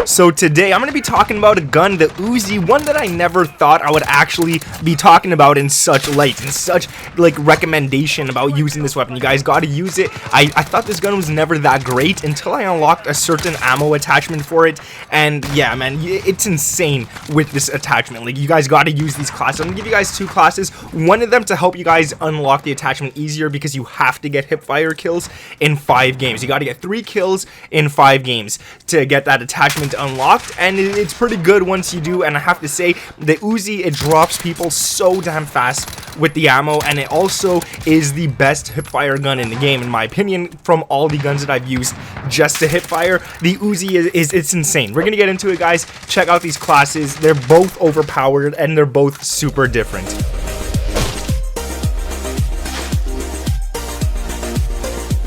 So today I'm going to be talking about a gun, the UZI, one that I never thought I would actually be talking about in such light, in such like recommendation about using this weapon. You guys got to use it. I thought this gun was never that great until I unlocked a certain ammo attachment for it, and yeah, man, it's insane with this attachment. Like, you guys got to use these classes. I'm going to give you guys two classes, one of them to help you guys unlock the attachment easier because you have to get hipfire kills in 5 games. You got to get 3 kills in 5 games to get that attachment unlocked, and it's pretty good once you do. And I have to say, the UZI, it drops people so damn fast with the ammo, and it also is the best hipfire gun in the game in my opinion. From all the guns that I've used just to hipfire, the UZI it's insane. We're gonna get into it, guys. Check out these classes. They're both overpowered and they're both super different.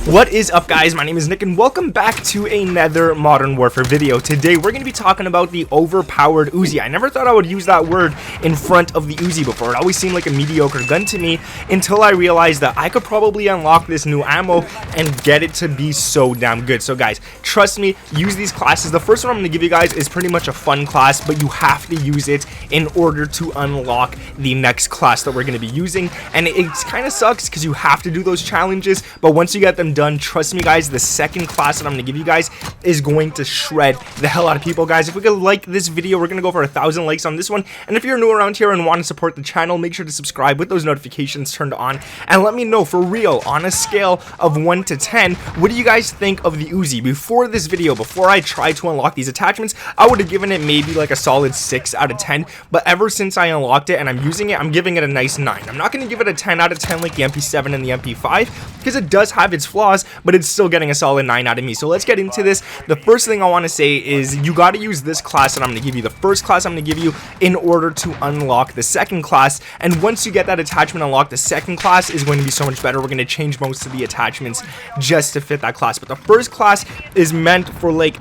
What is up, guys? My name is Nick and welcome back to another Modern Warfare video. Today we're going to be talking about the overpowered UZI. I never thought I would use that word in front of the UZI before. It always seemed like a mediocre gun to me until I realized that I could probably unlock this new ammo and get it to be so damn good. So guys, trust me, use these classes. The first one I'm going to give you guys is pretty much a fun class, but you have to use it in order to unlock the next class that we're going to be using. And it kind of sucks because you have to do those challenges, but once you get them done, trust me guys, the second class that I'm going to give you guys is going to shred the hell out of people. Guys, if we could like this video, we're going to go for 1,000 likes on this one. And if you're new around here and want to support the channel, make sure to subscribe with those notifications turned on, and let me know for real, on a scale of 1 to 10, what do you guys think of the UZI? Before this video, before I tried to unlock these attachments, I would have given it maybe like a solid 6 out of 10, but ever since I unlocked it and I'm using it, I'm giving it a nice 9. I'm not going to give it a 10 out of 10 like the MP7 and the MP5 because it does have its flaws, but it's still getting a solid 9 out of me. So let's get into this. The first thing I want to say is you got to use this class that I'm going to give you, the first class I'm going to give you, in order to unlock the second class. And once you get that attachment unlocked, the second class is going to be so much better. We're going to change most of the attachments just to fit that class, but the first class is meant for like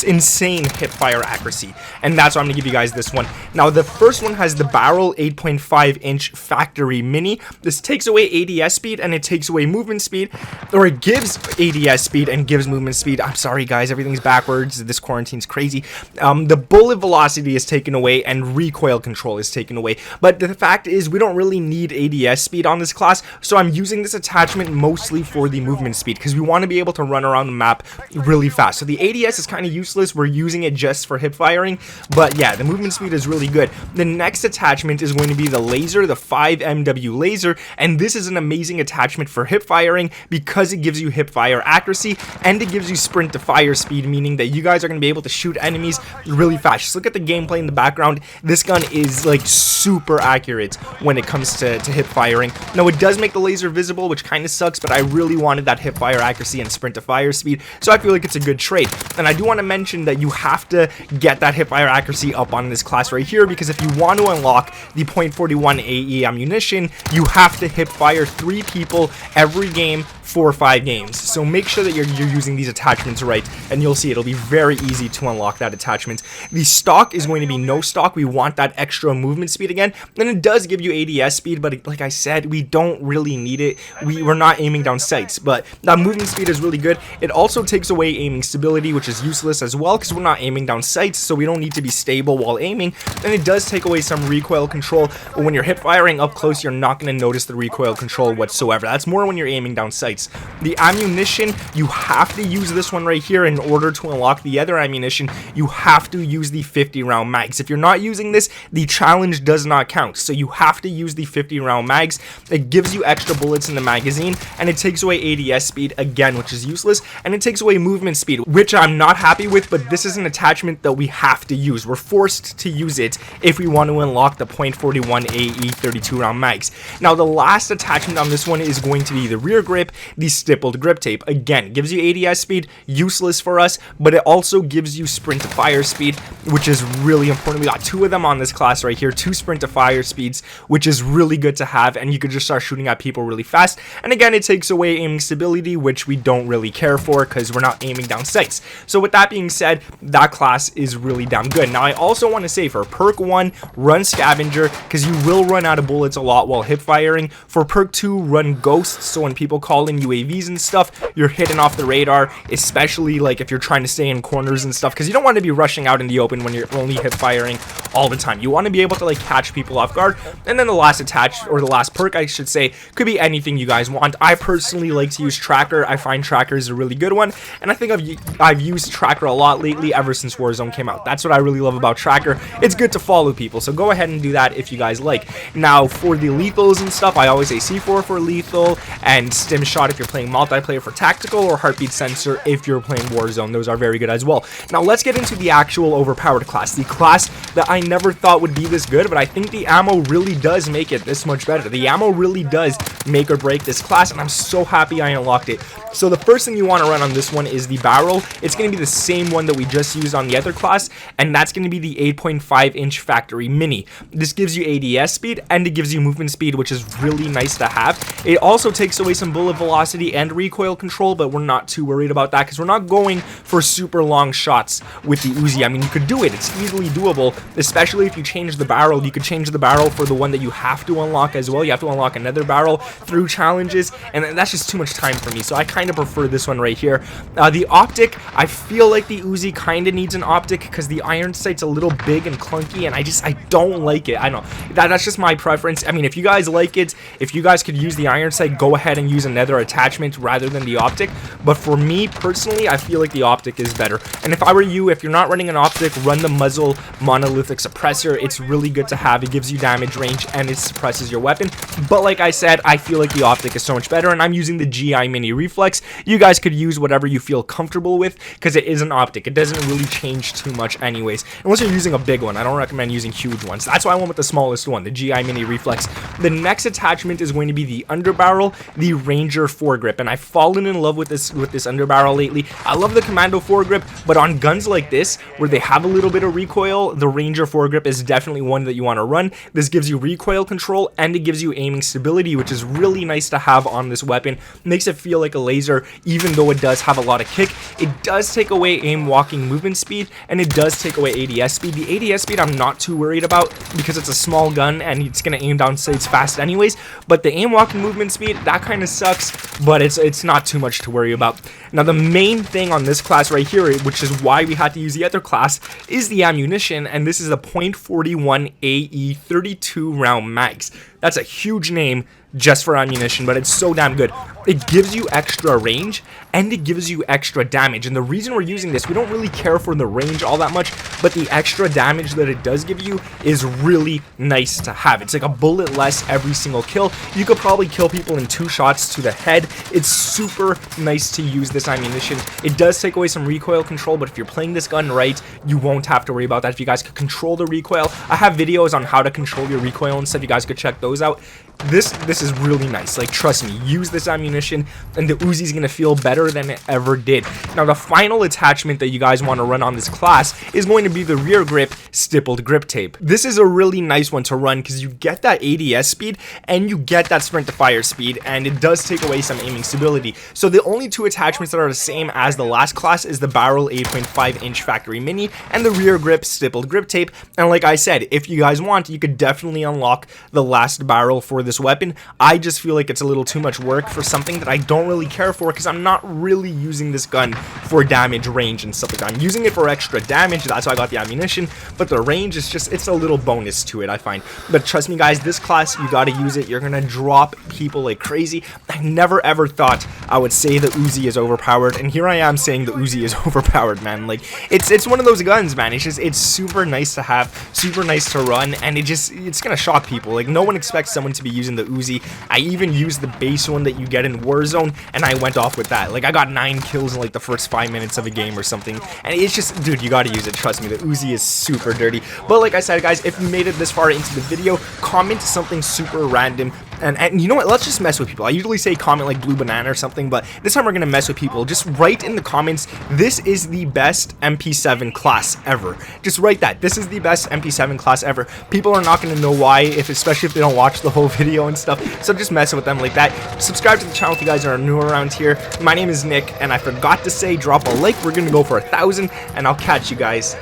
insane hipfire accuracy, and that's why I'm gonna give you guys this one. Now the first one has the barrel 8.5-inch factory mini. This takes away ADS speed and it takes away movement speed, or it gives ADS speed and gives movement speed. I'm sorry guys, everything's backwards, this quarantine's crazy. The bullet velocity is taken away and recoil control is taken away, but the fact is we don't really need ADS speed on this class, so I'm using this attachment mostly for the movement speed because we want to be able to run around the map really fast. So the ADS is kind of useless, we're using it just for hip firing, but yeah, the movement speed is really good. The next attachment is going to be the laser, the 5MW laser, and this is an amazing attachment for hip firing because it gives you hip fire accuracy and it gives you sprint to fire speed, meaning that you guys are going to be able to shoot enemies really fast. Just look at the gameplay in the background. This gun is like super accurate when it comes to hip firing. Now it does make the laser visible, which kind of sucks, but I really wanted that hip fire accuracy and sprint to fire speed, so I feel like it's a good trade. And I do want to mention that you have to get that hipfire accuracy up on this class right here, because if you want to unlock the .41 AE ammunition, you have to hipfire 3 people every game for 5 games. So make sure that you're using these attachments right, and you'll see it'll be very easy to unlock that attachment. The stock is going to be no stock. We want that extra movement speed again, and it does give you ADS speed, but like I said, we don't really need it. We're not aiming down sights, but that movement speed is really good. It also takes away aiming stability, which is useless as well because we're not aiming down sights, so we don't need to be stable while aiming. And it does take away some recoil control, but when you're hip firing up close, you're not going to notice the recoil control whatsoever. That's more when you're aiming down sights. The ammunition, you have to use this one right here in order to unlock the other ammunition. You have to use the 50-round mags. If you're not using this, the challenge does not count, so you have to use the 50-round mags. It gives you extra bullets in the magazine, and it takes away ADS speed again, which is useless, and it takes away movement speed, which I'm not happy with, but this is an attachment that we have to use. We're forced to use it if we want to unlock the .41 AE 32-round mags. Now the last attachment on this one is going to be the rear grip, the stippled grip tape. Again, gives you ADS speed, useless for us, but it also gives you sprint to fire speed, which is really important. We got 2 of them on this class right here, 2 sprint to fire speeds, which is really good to have, and you could just start shooting at people really fast. And again, it takes away aiming stability, which we don't really care for because we're not aiming down sights. So with that being said, that class is really damn good. Now I also want to say for perk 1, run scavenger, because you will run out of bullets a lot while hip firing. For perk 2, run ghosts, so when people call killing UAVs and stuff, you're hidden off the radar, especially like if you're trying to stay in corners and stuff, because you don't want to be rushing out in the open when you're only hip firing all the time. You want to be able to like catch people off guard. And then the last attach, or the last perk I should say, could be anything you guys want. I personally like to use Tracker. I find Tracker is a really good one, and I think I've used Tracker a lot lately ever since Warzone came out. That's what I really love about Tracker. It's good to follow people, so go ahead and do that if you guys like. Now for the lethals and stuff, I always say C4 for lethal and stim shot if you're playing multiplayer for tactical, or heartbeat sensor if you're playing Warzone. Those are very good as well. Now let's get into the actual overpowered class, the class that I never thought would be this good, but I think the ammo really does make it this much better. The ammo really does make or break this class, and I'm so happy I unlocked it. So the first thing you want to run on this one is the barrel. It's going to be the same one that we just used on the other class, and that's going to be the 8.5-inch factory mini. This gives you ADS speed, and it gives you movement speed, which is really nice to have. It also takes away some bullet velocity and recoil control, but we're not too worried about that because we're not going for super long shots with the Uzi. I mean, you could do it. It's easily doable, especially if you change the barrel. You could change the barrel for the one that you have to unlock as well. You have to unlock another barrel through challenges, and that's just too much time for me, so I kind of prefer this one right here. The optic, I feel like the Uzi kind of needs an optic because the iron sight's a little big and clunky, and I don't like it. I know that's just my preference. I mean, if you guys like it, if you guys could use the iron sight, go ahead and use another attachment rather than the optic, but for me personally, I feel like the optic is better. And if I were you, if you're not running an optic, run the muzzle monolithic suppressor. It's really good to have. It gives you damage range and it suppresses your weapon, but like I said, I feel like the optic is so much better, and I'm using the GI mini reflex. You guys could use whatever you feel comfortable with because it is an optic. It doesn't really change too much anyways, unless you're using a big one. I don't recommend using huge ones. That's why I went with the smallest one, the GI mini reflex. The next attachment is going to be the underbarrel, the Ranger foregrip, and I've fallen in love with this underbarrel lately. I love the Commando foregrip, but on guns like this where they have a little bit of recoil, the Ranger foregrip is definitely one that you want to run. This gives you recoil control and it gives you aiming stability, which is really nice to have on this weapon. Makes it feel like a laser, even though it does have a lot of kick. It does take away aim walking movement speed, and it does take away ADS speed. The ADS speed I'm not too worried about because it's a small gun and it's going to aim down sights fast anyways, but the aim walking movement speed, that kind of sucks, but it's not too much to worry about. Now the main thing on this class right here, which is why we had to use the other class, is the ammunition, and this is a .41 AE 32 round mags. That's a huge name just for ammunition, but it's so damn good. It gives you extra range and it gives you extra damage, and the reason we're using this, we don't really care for the range all that much, but the extra damage that it does give you is really nice to have. It's like a bullet less every single kill. You could probably kill people in 2 shots to the head. It's super nice to use this ammunition. It does take away some recoil control, but if you're playing this gun right, you won't have to worry about that. If you guys could control the recoil, I have videos on how to control your recoil and stuff. You guys could check those out. This is really nice. Like, trust me, use this ammunition and the Uzi is gonna feel better than it ever did. Now the final attachment that you guys want to run on this class is going to be the rear grip stippled grip tape. This is a really nice one to run because you get that ADS speed and you get that sprint to fire speed, and it does take away some aiming stability. So the only 2 attachments that are the same as the last class is the barrel 8.5-inch factory mini and the rear grip stippled grip tape. And like I said, if you guys want, you could definitely unlock the last barrel for this weapon. I just feel like it's a little too much work for something that I don't really care for because I'm not really using this gun for damage range and stuff like that. I'm using it for extra damage, that's why I got the ammunition, but the range is just, it's a little bonus to it, I find. But trust me guys, this class, you gotta use it. You're gonna drop people like crazy. I never ever thought I would say the Uzi is overpowered, and here I am saying the Uzi is overpowered, man. Like, it's one of those guns, man. It's super nice to have, super nice to run, and it's gonna shock people. Like, no one expects someone to be using the Uzi. I even used the base one that you get in Warzone, and I went off with that. Like, I got 9 kills in like the first 5 minutes of a game or something, and it's just, dude, you gotta use it. Trust me, the Uzi is super dirty. But like I said, guys, if you made it this far into the video, comment something super random, and you know what, let's just mess with people. I usually say comment like blue banana or something, but this time we're gonna mess with people. Just write in the comments, this is the best MP7 class ever. Just write that, this is the best MP7 class ever. People are not gonna know why, especially if they don't watch the whole video and stuff, so just mess with them like that. Subscribe to the channel if you guys are new around here. My name is Nick, and I forgot to say, drop a like. We're gonna go for 1,000, and I'll catch you guys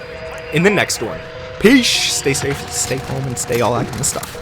in the next one. Peace. Stay safe, stay home, and stay all that kind of stuff.